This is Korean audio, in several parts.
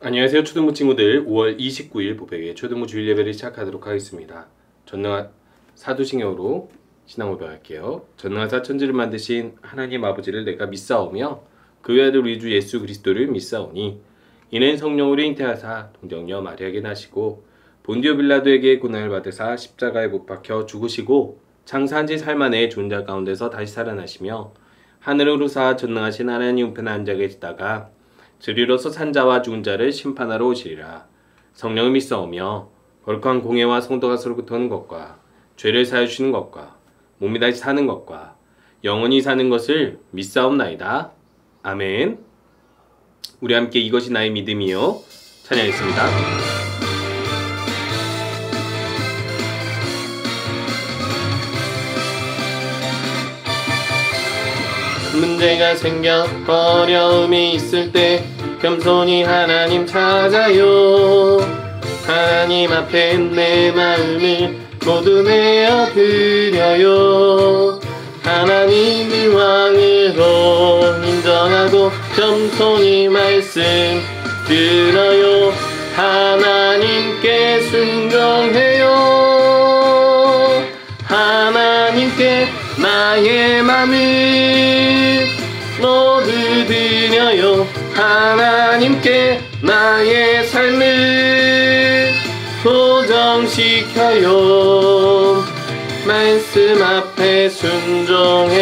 안녕하세요 초등부 친구들. 5월 29일 보배의 초등부 주일 예배를 시작하도록 하겠습니다. 전능한 사두신경으로 신앙 고백할게요. 전능하사 천지를 만드신 하나님 아버지를 내가 믿사오며 그 외아들 우리 주 예수 그리스도를 믿사오니 이는 성령으로 잉태하사 동정녀 마리아에게 나시고 본디오 빌라도에게 고난을 받으사 십자가에 못 박혀 죽으시고 장사한 지 살만에 죽은 자 가운데서 다시 살아나시며 하늘으로 사 전능하신 하나님 우편에 앉아 계시다가 저리로서 산자와 죽은 자를 심판하러 오시리라. 성령을 믿사오며 거룩한 공회와 성도가 서로부터 오는 것과 죄를 사하여 주시는 것과 몸이 다시 사는 것과 영원히 사는 것을 믿사옵나이다. 아멘. 우리 함께 이것이 나의 믿음이요 찬양했습니다. 문제가 생겨 어려움이 있을 때 겸손히 하나님 찾아요. 하나님 앞에 내 마음을 모두 내어드려요. 하나님을 왕으로 인정하고 겸손히 말씀 들어요. 하나님께 순종해요. 하나님께 나의 맘을 모두 드려요. 하나님께 나의 삶을 고정시켜요. 말씀 앞에 순종해.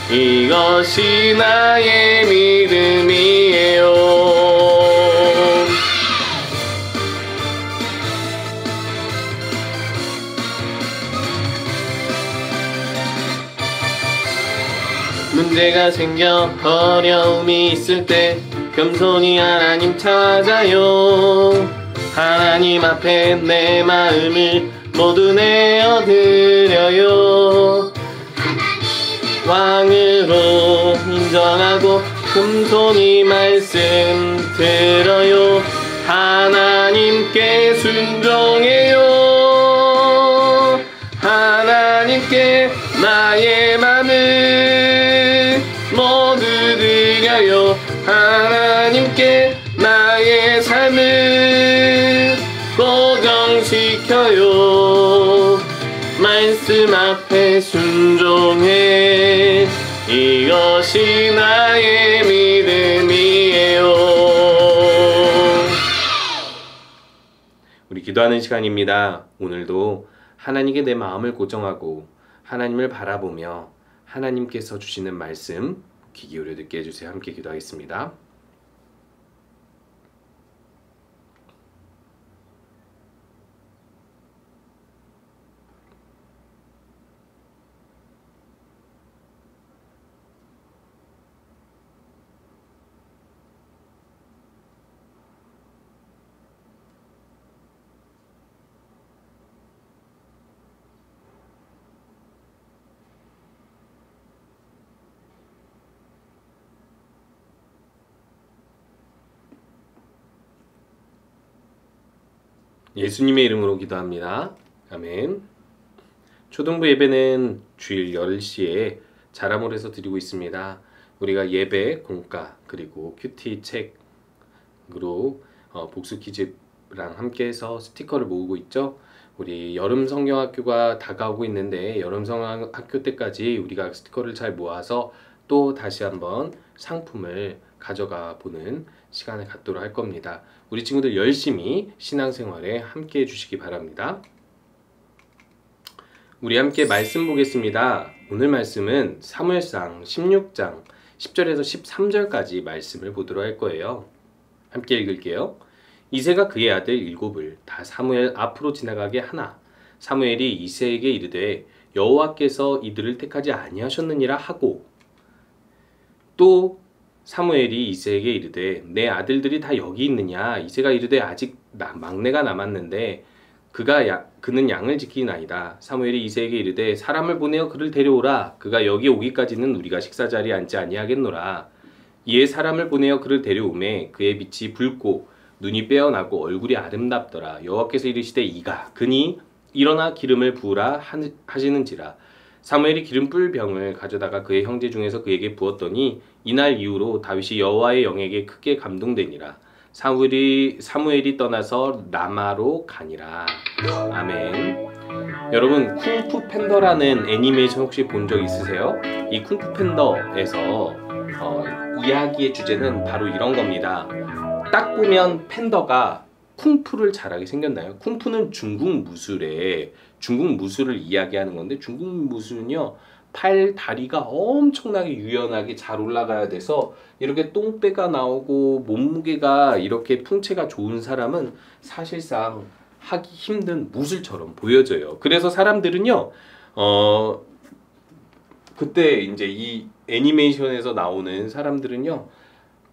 이것이 나의 믿음이에요. 문제가 생겨 어려움이 있을 때 겸손히 하나님 찾아요. 하나님 앞에 내 마음을 모두 내어드려요. 왕으로 인정하고 겸손히 말씀 들어요. 하나님께 순종해요. 하나님께 나의 맘을 모두 드려요. 하나님께 나의 삶을 고정시켜요. 말씀 앞에 순종해. 이것이 나의 믿음이에요. 우리 기도하는 시간입니다. 오늘도 하나님께 내 마음을 고정하고 하나님을 바라보며 하나님께서 주시는 말씀 귀 기울여 듣게 해주세요. 함께 기도하겠습니다. 예수님의 이름으로 기도합니다. 아멘. 초등부 예배는 주일 10시에 자라몰에서 드리고 있습니다. 우리가 예배, 공과, 그리고 큐티 책으로 복수 퀴즈랑 함께해서 스티커를 모으고 있죠. 우리 여름 성경학교가 다가오고 있는데 여름 성경학교 때까지 우리가 스티커를 잘 모아서 또 다시 한번 상품을 가져가 보는 시간을 갖도록 할 겁니다. 우리 친구들 열심히 신앙생활에 함께 해주시기 바랍니다. 우리 함께 말씀 보겠습니다. 오늘 말씀은 사무엘상 16장 10절에서 13절까지 말씀을 보도록 할 거예요. 함께 읽을게요. 이새가 그의 아들 7을 다 사무엘 앞으로 지나가게 하나 사무엘이 이새에게 이르되 여호와께서 이들을 택하지 아니하셨느니라 하고 또 사무엘이 이새에게 이르되 내 아들들이 다 여기 있느냐. 이새가 이르되 아직 막내가 남았는데 그는 양을 지키나이다. 사무엘이 이새에게 이르되 사람을 보내어 그를 데려오라. 그가 여기 오기까지는 우리가 식사 자리에 앉지 아니하겠노라. 이에 사람을 보내어 그를 데려오매 그의 빛이 붉고 눈이 빼어나고 얼굴이 아름답더라. 여호와께서 이르시되 이가 그니 일어나 기름을 부으라 하시는지라. 사무엘이 기름 뿔 병을 가져다가 그의 형제 중에서 그에게 부었더니 이날 이후로 다윗이 여호와의 영에게 크게 감동되니라. 사무엘이 떠나서 라마로 가니라. 아멘. 여러분, 쿵푸 팬더라는 애니메이션 혹시 본 적 있으세요? 이 쿵푸 팬더에서 이야기의 주제는 바로 이런 겁니다. 딱 보면 팬더가 쿵푸를 잘하게 생겼나요? 쿵푸는 중국 무술을 이야기하는 건데, 중국 무술은요 팔, 다리가 엄청나게 유연하게 잘 올라가야 돼서 이렇게 똥배가 나오고 몸무게가 이렇게 풍채가 좋은 사람은 사실상 하기 힘든 무술처럼 보여져요. 그래서 사람들은요 그때 이제 이 애니메이션에서 나오는 사람들은요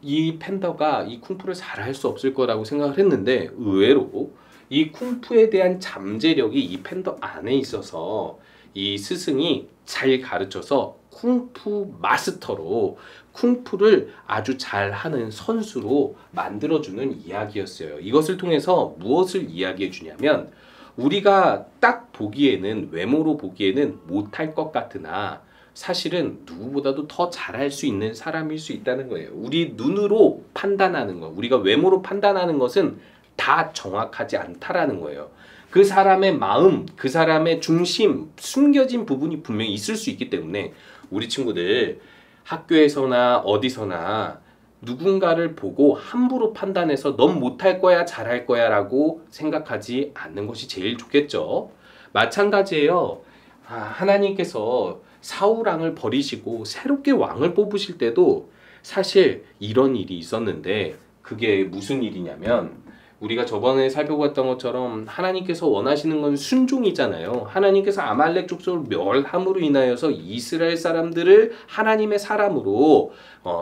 이 팬더가 이 쿵푸를 잘할 수 없을 거라고 생각을 했는데, 의외로 이 쿵푸에 대한 잠재력이 이 팬더 안에 있어서 이 스승이 잘 가르쳐서 쿵푸 마스터로 쿵푸를 아주 잘하는 선수로 만들어주는 이야기였어요. 이것을 통해서 무엇을 이야기해 주냐면, 우리가 딱 보기에는, 외모로 보기에는 못할 것 같으나 사실은 누구보다도 더 잘할 수 있는 사람일 수 있다는 거예요. 우리 눈으로 판단하는 것, 우리가 외모로 판단하는 것은 다 정확하지 않다라는 거예요. 그 사람의 마음, 그 사람의 중심, 숨겨진 부분이 분명히 있을 수 있기 때문에 우리 친구들 학교에서나 어디서나 누군가를 보고 함부로 판단해서 넌 못할 거야, 잘할 거야 라고 생각하지 않는 것이 제일 좋겠죠. 마찬가지예요. 하나님께서 사울 왕을 버리시고 새롭게 왕을 뽑으실 때도 사실 이런 일이 있었는데, 그게 무슨 일이냐면, 우리가 저번에 살펴봤던 것처럼 하나님께서 원하시는 건 순종이잖아요. 하나님께서 아말렉 족속을 멸함으로 인하여서 이스라엘 사람들을 하나님의 사람으로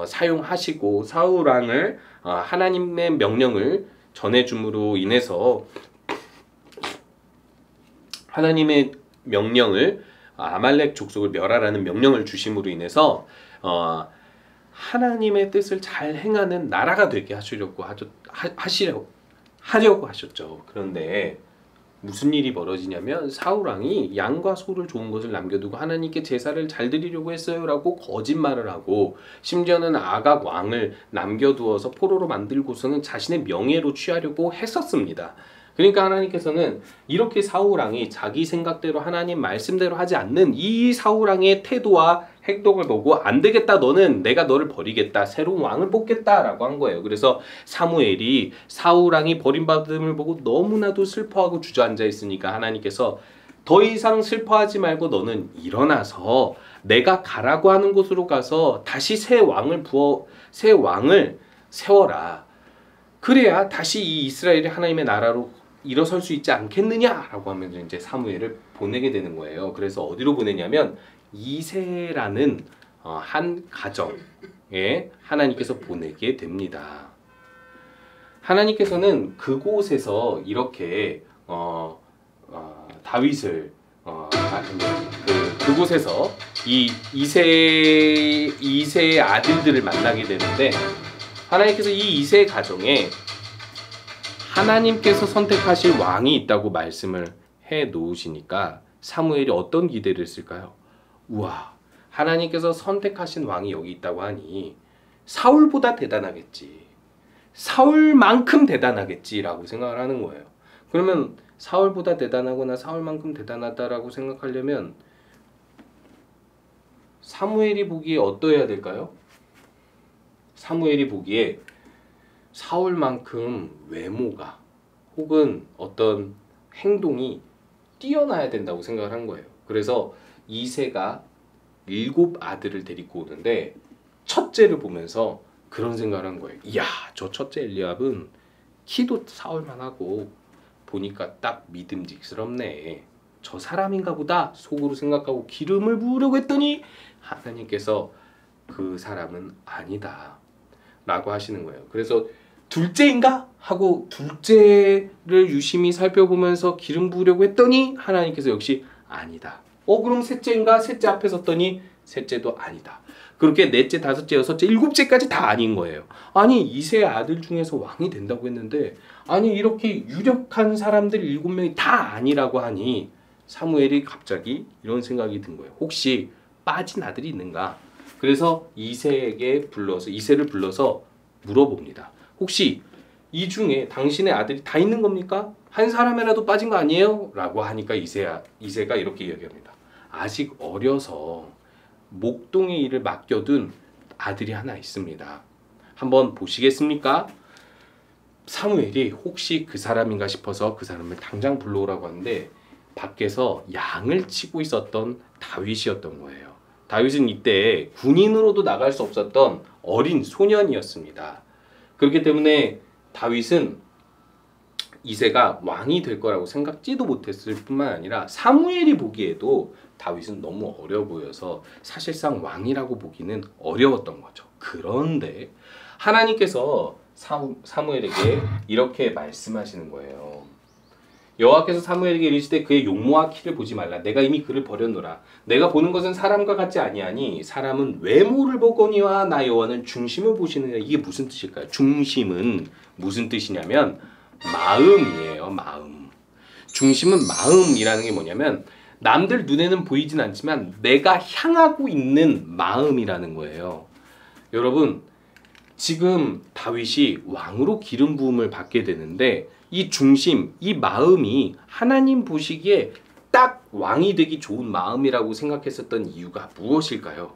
사용하시고, 사울 왕을 하나님의 명령을 전해줌으로 인해서, 하나님의 명령을 아말렉 족속을 멸하라는 명령을 주심으로 인해서 하나님의 뜻을 잘 행하는 나라가 되게 하시려고 하셨죠. 그런데 무슨 일이 벌어지냐면, 사울 왕이 양과 소를 좋은 것을 남겨두고 하나님께 제사를 잘 드리려고 했어요라고 거짓말을 하고, 심지어는 아각 왕을 남겨두어서 포로로 만들고서는 자신의 명예로 취하려고 했었습니다. 그러니까 하나님께서는 이렇게 사울 왕이 자기 생각대로 하나님 말씀대로 하지 않는 이 사울 왕의 태도와 행동을 보고, 안 되겠다, 너는 내가 너를 버리겠다, 새로운 왕을 뽑겠다라고 한 거예요. 그래서 사무엘이 사울 왕이 버림받음을 보고 너무나도 슬퍼하고 주저앉아 있으니까 하나님께서 더 이상 슬퍼하지 말고 너는 일어나서 내가 가라고 하는 곳으로 가서 다시 새 왕을 세워라. 그래야 다시 이 이스라엘이 하나님의 나라로 일어설 수 있지 않겠느냐라고 하면서 이제 사무엘을 보내게 되는 거예요. 그래서 어디로 보내냐면 이새라는 한 가정에 하나님께서 보내게 됩니다. 하나님께서는 그곳에서 이렇게 다윗을 그곳에서 이 이새의 아들들을 만나게 되는데, 하나님께서 이 이새 가정에 하나님께서 선택하실 왕이 있다고 말씀을 해 놓으시니까 사무엘이 어떤 기대를 했을까요? 우와, 하나님께서 선택하신 왕이 여기 있다고 하니 사울보다 대단하겠지, 사울만큼 대단하겠지라고 생각을 하는 거예요. 그러면 사울보다 대단하거나 사울만큼 대단하다라고 생각하려면 사무엘이 보기에 어떠해야 될까요? 사무엘이 보기에 사울만큼 외모가 혹은 어떤 행동이 뛰어나야 된다고 생각을 한 거예요. 그래서 이새가 7 아들을 데리고 오는데, 첫째를 보면서 그런 생각을 한 거예요. 이야, 저 첫째 엘리압은 키도 사울만 하고 보니까 딱 믿음직스럽네, 저 사람인가 보다 속으로 생각하고 기름을 부으려고 했더니 하나님께서 그 사람은 아니다 라고 하시는 거예요. 그래서 둘째인가? 하고 둘째를 유심히 살펴보면서 기름 부으려고 했더니 하나님께서 역시 아니다. 그럼 셋째인가? 셋째 앞에 섰더니 셋째도 아니다. 그렇게 넷째, 다섯째, 여섯째, 7째까지 다 아닌 거예요. 아니, 이세 아들 중에서 왕이 된다고 했는데, 아니 이렇게 유력한 사람들 7명이 다 아니라고 하니 사무엘이 갑자기 이런 생각이 든 거예요. 혹시 빠진 아들이 있는가? 그래서 이새를 불러서 물어봅니다. 혹시 이 중에 당신의 아들이 다 있는 겁니까? 한 사람이라도 빠진 거 아니에요? 라고 하니까 이새가 이렇게 이야기합니다. 아직 어려서 목동의 일을 맡겨둔 아들이 하나 있습니다. 한번 보시겠습니까? 사무엘이 혹시 그 사람인가 싶어서 그 사람을 당장 불러오라고 하는데 밖에서 양을 치고 있었던 다윗이었던 거예요. 다윗은 이때 군인으로도 나갈 수 없었던 어린 소년이었습니다. 그렇기 때문에 다윗은 이새가 왕이 될 거라고 생각지도 못했을 뿐만 아니라 사무엘이 보기에도 다윗은 너무 어려 보여서 사실상 왕이라고 보기는 어려웠던 거죠. 그런데 하나님께서 사무엘에게 이렇게 말씀하시는 거예요. 여호와께서 사무엘에게 이르시되 그의 용모와 키를 보지 말라. 내가 이미 그를 버렸노라. 내가 보는 것은 사람과 같지 아니하니 사람은 외모를 보거니와 나 여호와는 중심을 보시느니라. 이게 무슨 뜻일까요? 중심은 무슨 뜻이냐면 마음이에요. 마음. 중심은 마음이라는 게 뭐냐면 남들 눈에는 보이진 않지만 내가 향하고 있는 마음이라는 거예요. 여러분, 지금 다윗이 왕으로 기름 부음을 받게 되는데 이 중심, 이 마음이 하나님 보시기에 딱 왕이 되기 좋은 마음이라고 생각했었던 이유가 무엇일까요?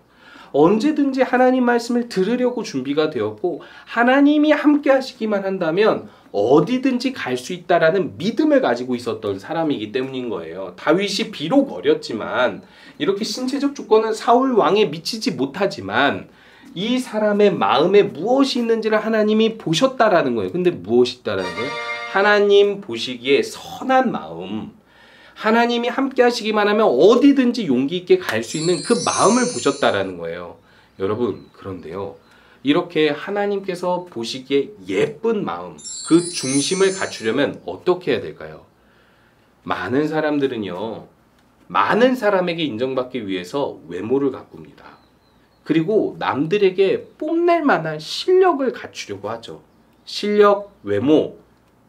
언제든지 하나님 말씀을 들으려고 준비가 되었고 하나님이 함께 하시기만 한다면 어디든지 갈 수 있다라는 믿음을 가지고 있었던 사람이기 때문인 거예요. 다윗이 비록 어렸지만 이렇게 신체적 조건은 사울 왕에 미치지 못하지만 이 사람의 마음에 무엇이 있는지를 하나님이 보셨다라는 거예요. 근데 무엇이 있다라는 거예요? 하나님 보시기에 선한 마음, 하나님이 함께 하시기만 하면 어디든지 용기 있게 갈 수 있는 그 마음을 보셨다라는 거예요. 여러분, 그런데요, 이렇게 하나님께서 보시기에 예쁜 마음, 그 중심을 갖추려면 어떻게 해야 될까요? 많은 사람들은요, 많은 사람에게 인정받기 위해서 외모를 가꿉니다. 그리고 남들에게 뽐낼 만한 실력을 갖추려고 하죠. 실력, 외모,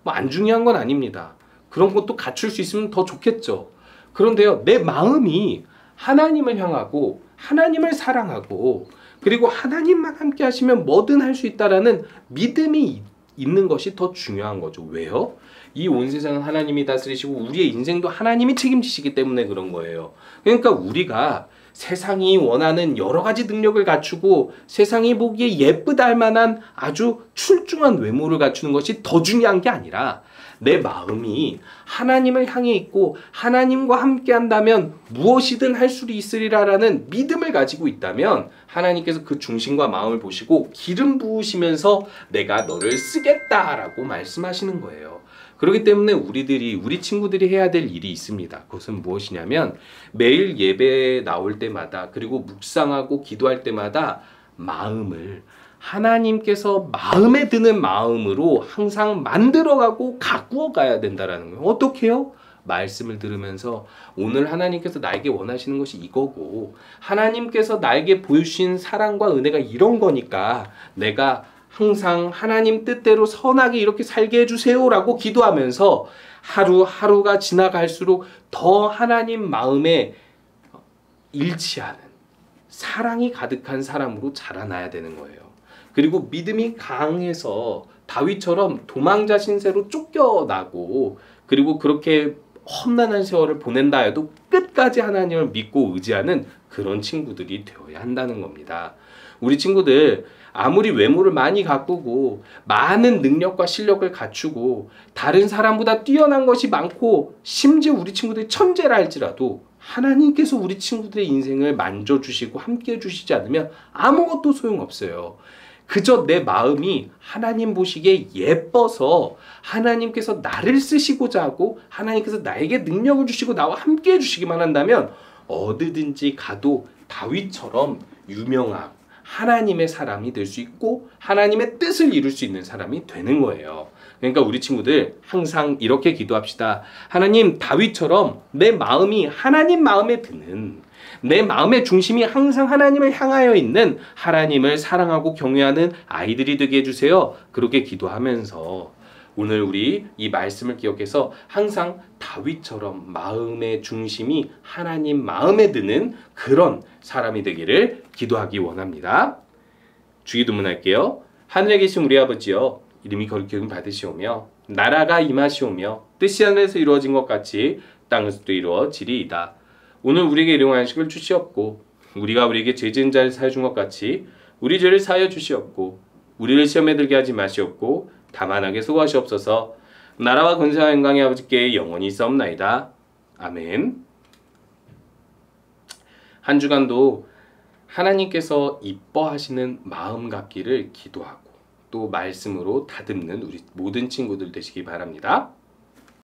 뭐 안 중요한 건 아닙니다. 그런 것도 갖출 수 있으면 더 좋겠죠. 그런데요, 내 마음이 하나님을 향하고 하나님을 사랑하고 그리고 하나님만 함께 하시면 뭐든 할 수 있다라는 믿음이 있는 것이 더 중요한 거죠. 왜요? 이 온 세상은 하나님이 다스리시고 우리의 인생도 하나님이 책임지시기 때문에 그런 거예요. 그러니까 우리가 세상이 원하는 여러 가지 능력을 갖추고 세상이 보기에 예쁘다 할 만한 아주 출중한 외모를 갖추는 것이 더 중요한 게 아니라 내 마음이 하나님을 향해 있고 하나님과 함께 한다면 무엇이든 할 수 있으리라라는 믿음을 가지고 있다면 하나님께서 그 중심과 마음을 보시고 기름 부으시면서 내가 너를 쓰겠다라고 말씀하시는 거예요. 그렇기 때문에 우리 친구들이 해야 될 일이 있습니다. 그것은 무엇이냐면 매일 예배에 나올 때마다 그리고 묵상하고 기도할 때마다 마음을 하나님께서 마음에 드는 마음으로 항상 만들어가고 가꾸어 가야 된다는 거예요. 어떻게 해요? 말씀을 들으면서 오늘 하나님께서 나에게 원하시는 것이 이거고 하나님께서 나에게 보여주신 사랑과 은혜가 이런 거니까 내가 항상 하나님 뜻대로 선하게 이렇게 살게 해주세요라고 기도하면서 하루하루가 지나갈수록 더 하나님 마음에 일치하는 사랑이 가득한 사람으로 자라나야 되는 거예요. 그리고 믿음이 강해서 다윗처럼 도망자 신세로 쫓겨나고 그리고 그렇게 험난한 세월을 보낸다 해도 끝까지 하나님을 믿고 의지하는 그런 친구들이 되어야 한다는 겁니다. 우리 친구들 아무리 외모를 많이 가꾸고 많은 능력과 실력을 갖추고 다른 사람보다 뛰어난 것이 많고 심지어 우리 친구들이 천재라 할지라도 하나님께서 우리 친구들의 인생을 만져주시고 함께 해주시지 않으면 아무것도 소용없어요. 그저 내 마음이 하나님 보시기에 예뻐서 하나님께서 나를 쓰시고자 하고 하나님께서 나에게 능력을 주시고 나와 함께 해주시기만 한다면 어디든지 가도 다윗처럼 유명한 하나님의 사람이 될 수 있고 하나님의 뜻을 이룰 수 있는 사람이 되는 거예요. 그러니까 우리 친구들 항상 이렇게 기도합시다. 하나님, 다윗처럼 내 마음이 하나님 마음에 드는 내 마음의 중심이 항상 하나님을 향하여 있는 하나님을 사랑하고 경외하는 아이들이 되게 해주세요. 그렇게 기도하면서 오늘 우리 이 말씀을 기억해서 항상 다윗처럼 마음의 중심이 하나님 마음에 드는 그런 사람이 되기를 기도하기 원합니다. 주기도문할게요. 하늘에 계신 우리 아버지여, 이름이 거룩히 여김 받으시오며 나라가 임하시오며 뜻이 하늘에서 이루어진 것 같이 땅에서도 이루어지리이다. 오늘 우리에게 일용할 양식을 주시옵고 우리가 우리에게 죄 지은 자를 사하여 준 것 같이 우리 죄를 사하여 주시옵고 우리를 시험에 들게 하지 마시옵고 다만하게 수고하시옵소서. 나라와 권세와 영광의 아버지께 영원히 있사옵나이다. 아멘. 한 주간도 하나님께서 이뻐하시는 마음 갖기를 기도하고 또 말씀으로 다듬는 우리 모든 친구들 되시기 바랍니다.